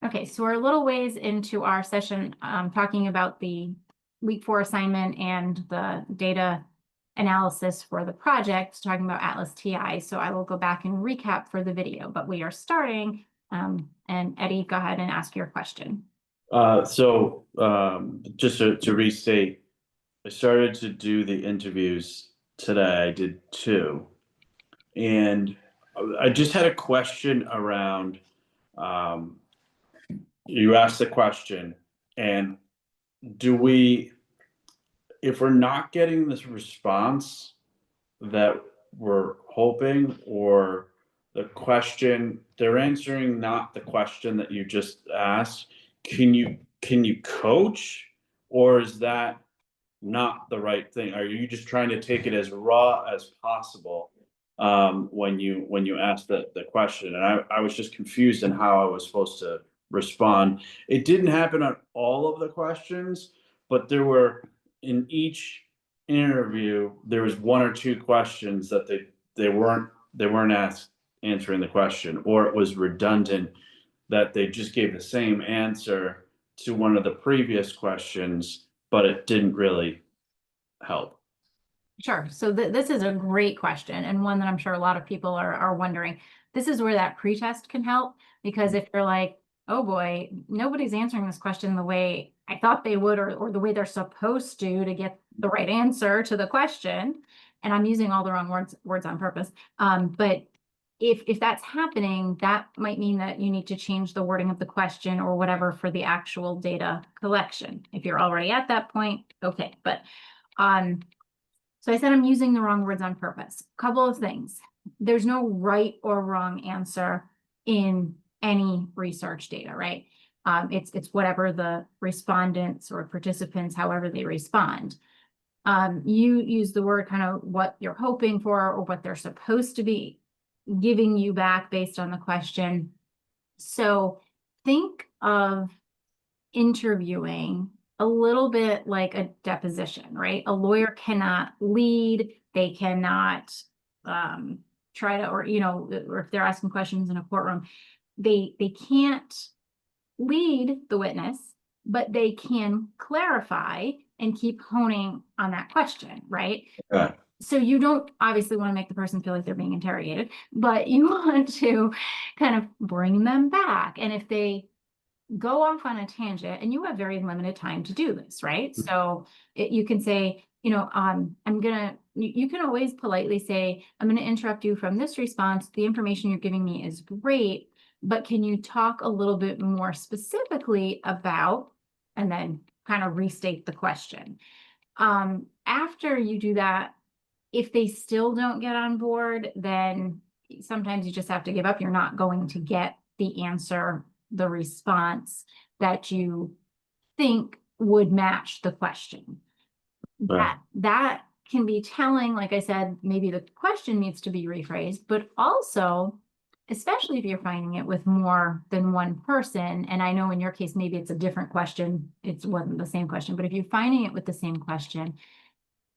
Okay, so we're a little ways into our session talking about the week 4 assignment and the data analysis for the project, talking about ATLAS.ti. So I will go back and recap for the video, but we are starting. And Eddie, go ahead and ask your question. Just to restate, I started to do the interviews today. I did 2, and I just had a question around. You asked the question, and if we're not getting this response that we're hoping, or they're answering not the question that you just asked, can you coach, or is that not the right thing? Are you just trying to take it as raw as possible when you ask the question? And I was just confused in how I was supposed to respond. It didn't happen on all of the questions, but there were, in each interview, there was 1 or 2 questions that they weren't answering the question, or it was redundant, that they just gave the same answer to one of the previous questions, but it didn't really help. Sure. So this is a great question, and one that I'm sure a lot of people are wondering. This is where that pretest can help, because if you're like, oh boy, nobody's answering this question the way I thought they would, or the way they're supposed to get the right answer to the question, and I'm using all the wrong words on purpose. But if that's happening, that might mean that you need to change the wording of the question or whatever for the actual data collection. If you're already at that point, okay. But so I said I'm using the wrong words on purpose. Couple of things. There's no right or wrong answer in any research data, right? It's whatever the respondents or participants, however they respond. You use the word kind of what you're hoping for, or what they're supposed to be giving you back based on the question. So think of interviewing a little bit like a deposition, right? A lawyer cannot lead, they cannot try to, or if they're asking questions in a courtroom, they can't lead the witness, but they can clarify and keep honing on that question, right? Okay. So you don't obviously want to make the person feel like they're being interrogated, but you want to kind of bring them back. And if they go off on a tangent, and you have very limited time to do this, right? So you can say, you can always politely say, I'm going to interrupt you from this response. The information you're giving me is great, but can you talk a little bit more specifically about, and then kind of restate the question. After you do that, if they still don't get on board, then sometimes you just have to give up. You're not going to get the answer, the response that you think would match the question. Right. That can be telling. Like I said, maybe the question needs to be rephrased, but also, especially if you're finding it with more than one person, and I know in your case, maybe it's a different question, it wasn't the same question, but if you're finding it with the same question,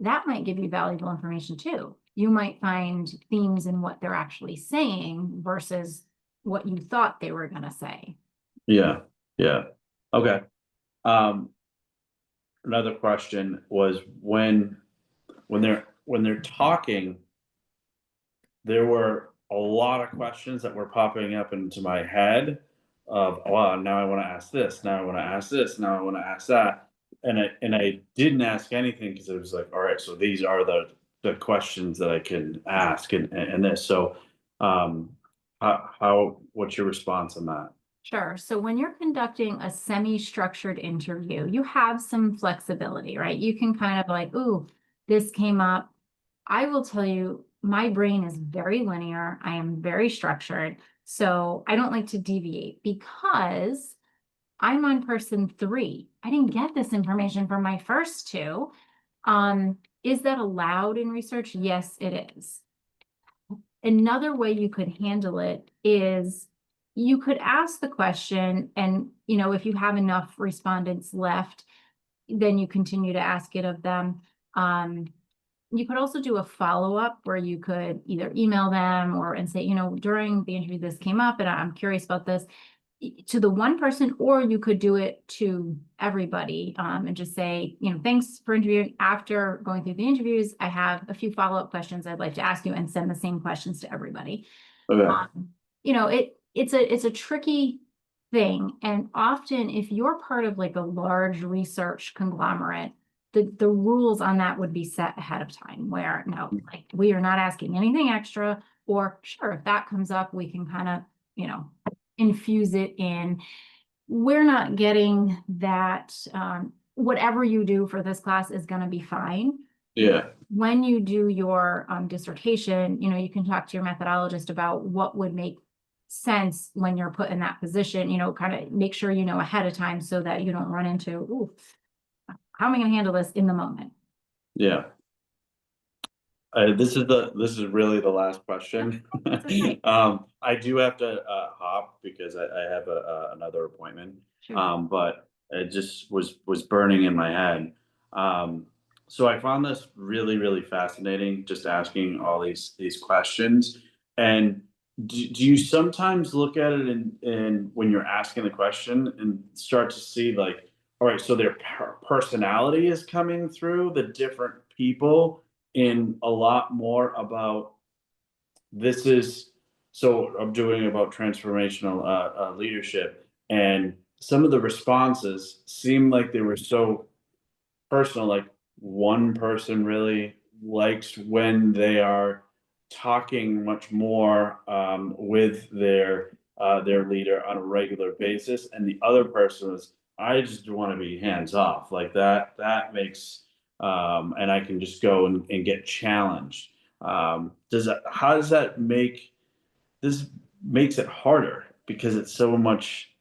that might give you valuable information too. You might find themes in what they're actually saying versus what you thought they were going to say. Yeah. Okay. Another question was, when they're talking, there were a lot of questions that were popping up into my head of, oh, now I want to ask this, now I want to ask this, now I want to ask that. And I didn't ask anything, because it was like, all right, so these are the questions that I can ask, and this. So what's your response on that? Sure. So when you're conducting a semi-structured interview, you have some flexibility, right? You can kind of like, ooh, this came up. I will tell you, my brain is very linear. I am very structured. So I don't like to deviate, because I'm on person 3. I didn't get this information from my first 2. Is that allowed in research? Yes, it is. Another way you could handle it is you could ask the question, and if you have enough respondents left, then you continue to ask it of them. You could also do a follow-up where you could either email them and say, during the interview, this came up and I'm curious about this. to the one person, or you could do it to everybody, and just say, thanks for interviewing. After going through the interviews, I have a few follow-up questions I'd like to ask you, and send the same questions to everybody. Okay. It's a tricky thing. And often if you're part of like a large research conglomerate, the rules on that would be set ahead of time, where no, like, we are not asking anything extra, or sure, if that comes up, we can kind of, infuse it in. We're not getting that, whatever you do for this class is going to be fine. Yeah. When you do your dissertation, you can talk to your methodologist about what would make sense when you're put in that position, kind of make sure ahead of time, so that you don't run into, ooh, how am I going to handle this in the moment? Yeah. This is really the last question. Okay. I do have to hop because I have another appointment. Sure. But it just was burning in my head. So I found this really, really fascinating, just asking all these questions. And do you sometimes look at it and when you're asking the question and start to see like, all right, so their personality is coming through, the different people, in a lot more about this is, so I'm doing about transformational leadership, and some of the responses seem like they were so personal. Like one person really likes when they are talking much more with their leader on a regular basis, and the other person is, I just want to be hands off, like that makes and I can just go and get challenged. Does that, how does that make this, makes it harder because it's so much,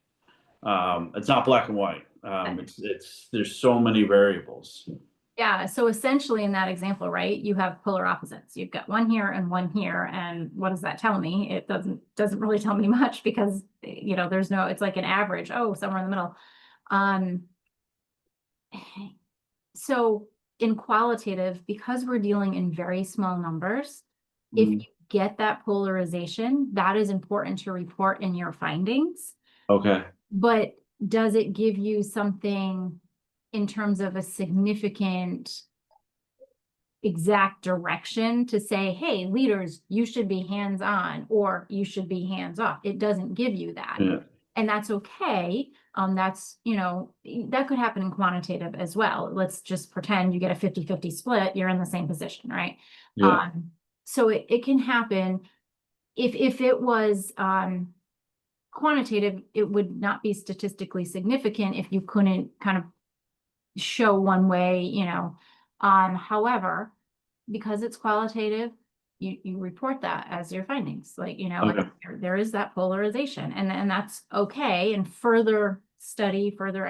it's not black and white. It's there's so many variables. Yeah, so essentially in that example, right, you have polar opposites. You've got one here and one here, and what does that tell me? It doesn't really tell me much, because there's no, it's like an average, oh, somewhere in the middle. Um, so in qualitative, because we're dealing in very small numbers, if Mhm. you get that polarization, that is important to report in your findings. Okay. But does it give you something in terms of a significant exact direction to say, hey, leaders, you should be hands-on or you should be hands-off? It doesn't give you that. Yeah. And that's okay. That's, that could happen in quantitative as well. Let's just pretend you get a 50-50 split, you're in the same position, right? Yeah. So it can happen. If it was quantitative, it would not be statistically significant if you couldn't kind of show one way, however, because it's qualitative, you report that as your findings, like, Okay. there is that polarization, and that's okay. And further study, further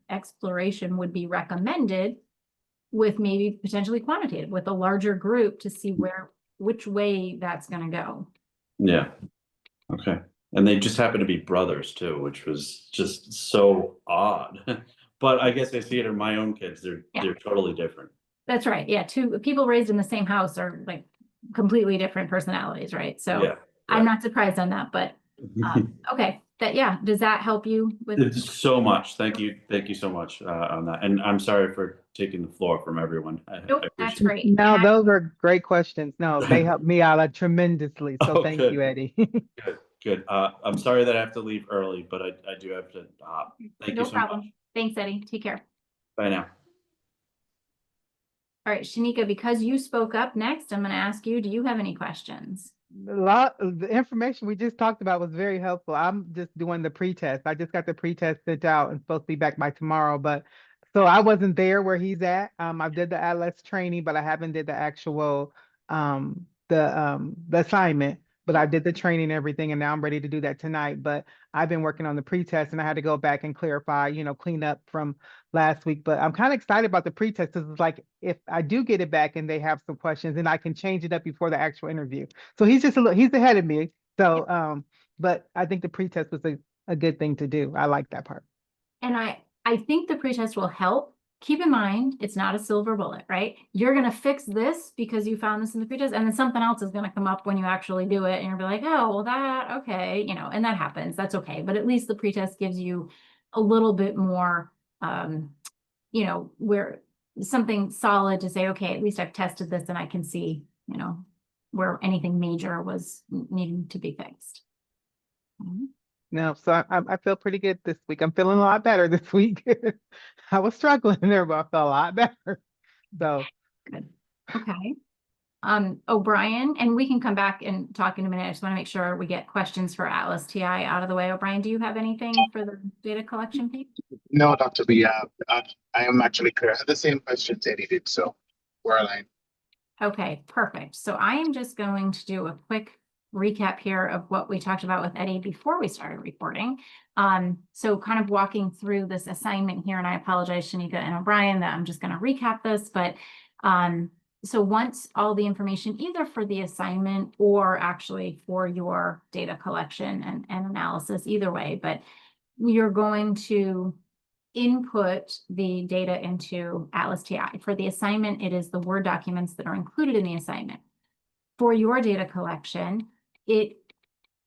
exploration would be recommended, with maybe potentially quantitative, with a larger group, to see which way that's going to go. Yeah. Okay. And they just happen to be brothers too, which was just so odd. But I guess I see it in my own kids. Yeah, They're totally different. that's right. Yeah, two people raised in the same house are like completely different personalities, right? So Yeah. I'm Yeah. not surprised on that, but okay, yeah, does that help you with? It's so much. Thank you. Thank you so much on that. And I'm sorry for taking the floor from everyone. I Nope, that's appreciate great. And No, those are great questions. No, they it. helped me out tremendously. So Oh, thank you, good. Eddie. Good. Good. I'm sorry that I have to leave early, but I do have to thank you no so much. problem. Thanks, Eddie. Take care. Bye now. All right, Shanika, because you spoke up next, I'm going to ask you, do you have any questions? A lot of the information we just talked about was very helpful. I'm just doing the pretest. I just got the pretest sent out and supposed to be back by tomorrow. But so I wasn't there where he's at. I did the ATLAS training, but I haven't did the actual the assignment. But I did the training and everything, and now I'm ready to do that tonight. But I've been working on the pretest, and I had to go back and clarify, clean up from last week. But I'm kind of excited about the pretest, because it's like if I do get it back and they have some questions, then I can change it up before the actual interview. So he's just he's ahead of me. So but I think the pretest was a good thing to do. I like that part. And I think the pretest will help keep in mind, it's not a silver bullet, right? You're going to fix this because you found this in the pretest, and then something else is going to come up when you actually do it. And you'll be like, oh, well, that, okay, and that happens. That's okay. But at least the pretest gives you a little bit more, where something solid to say, okay, at least I've tested this and I can see, where anything major was needing to be fixed. No, so I feel pretty good this week. I'm feeling a lot better this week. I was struggling there, but I felt a lot better. So Good. Okay. O'Brien, and we can come back and talk in a minute. I just want to make sure we get questions for ATLAS.ti out of the way. O'Brien, do you have anything for the data collection piece? No, Dr. B, I am actually clear. I had the same questions Eddie did, so we're aligned. Okay, perfect. So I am just going to do a quick recap here of what we talked about with Eddie before we started recording. So kind of walking through this assignment here, and I apologize, Shanika and O'Brien, that I'm just going to recap this, but so once all the information, either for the assignment or actually for your data collection and analysis, either way, but you're going to input the data into ATLAS.ti. For the assignment, it is the Word documents that are included in the assignment. For your data collection, it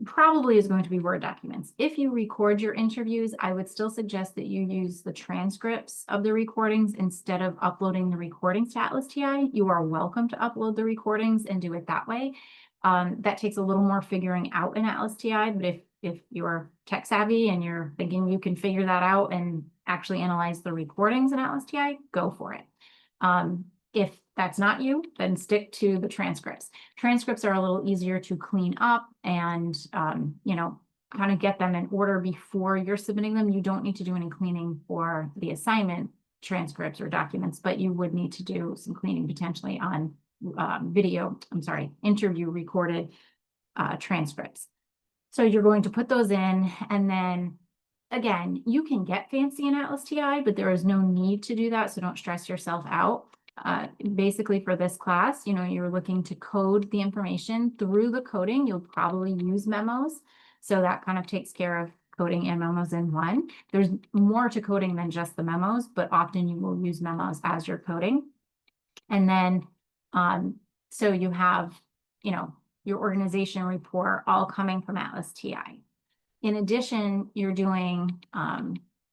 probably is going to be Word documents. If you record your interviews, I would still suggest that you use the transcripts of the recordings instead of uploading the recordings to ATLAS.ti. You are welcome to upload the recordings and do it that way. That takes a little more figuring out in ATLAS.ti, but if you're tech savvy and you're thinking you can figure that out and actually analyze the recordings in ATLAS.ti, go for it. If that's not you, then stick to the transcripts. Transcripts are a little easier to clean up and, kind of get them in order before you're submitting them. You don't need to do any cleaning for the assignment transcripts or documents, but you would need to do some cleaning potentially on interview recorded transcripts. So you're going to put those in, and then again, you can get fancy in ATLAS.ti, but there is no need to do that. So don't stress yourself out. Basically for this class, you're looking to code the information. Through the coding, you'll probably use memos. So that kind of takes care of coding and memos in one. There's more to coding than just the memos, but often you will use memos as you're coding. And then, so you have, your organization report all coming from ATLAS.ti. In addition, you're doing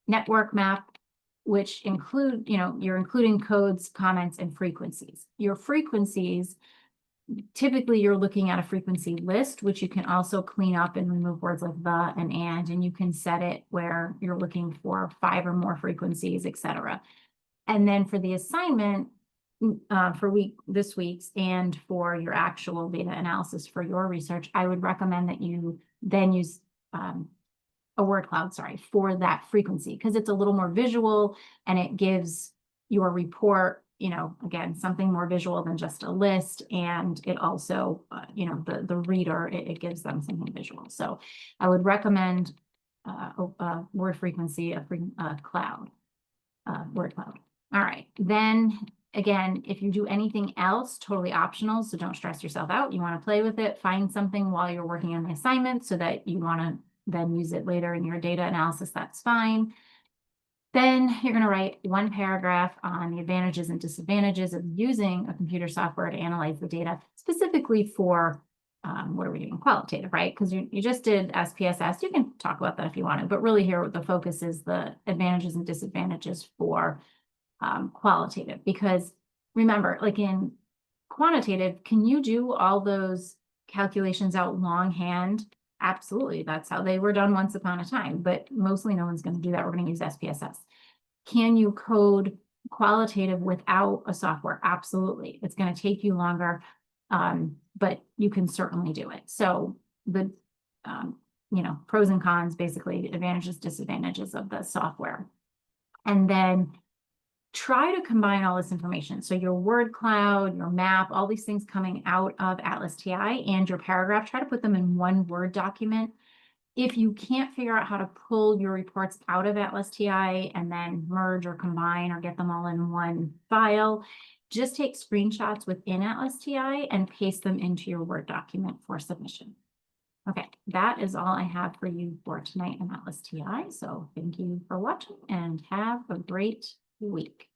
network map, which include, you're including codes, comments, and frequencies. Your frequencies, typically you're looking at a frequency list, which you can also clean up and remove words like the and you can set it where you're looking for 5 or more frequencies, etc. And then for the assignment, for this week's and for your actual data analysis for your research, I would recommend that you then use a word cloud, for that frequency, because it's a little more visual and it gives your report, again, something more visual than just a list. And it also, the reader, it gives them something visual. So I would recommend word frequency, cloud, word cloud. All right. Then again, if you do anything else, totally optional. So don't stress yourself out. You want to play with it, find something while you're working on the assignment so that you want to then use it later in your data analysis, that's fine. Then you're going to write one paragraph on the advantages and disadvantages of using a computer software to analyze the data, specifically for, what are we doing, qualitative, right? Because you just did SPSS. You can talk about that if you want to, but really here the focus is the advantages and disadvantages for qualitative. Because remember, like in quantitative, can you do all those calculations out longhand? Absolutely. That's how they were done once upon a time, but mostly no one's going to do that. We're going to use SPSS. Can you code qualitative without a software? Absolutely. It's going to take you longer, but you can certainly do it. So the, pros and cons, basically advantages, disadvantages of the software. And then try to combine all this information. So your word cloud, your map, all these things coming out of ATLAS.ti and your paragraph, try to put them in one Word document. If you can't figure out how to pull your reports out of ATLAS.ti and then merge or combine or get them all in one file, just take screenshots within ATLAS.ti and paste them into your Word document for submission. Okay, that is all I have for you for tonight in ATLAS.ti. So thank you for watching and have a great week.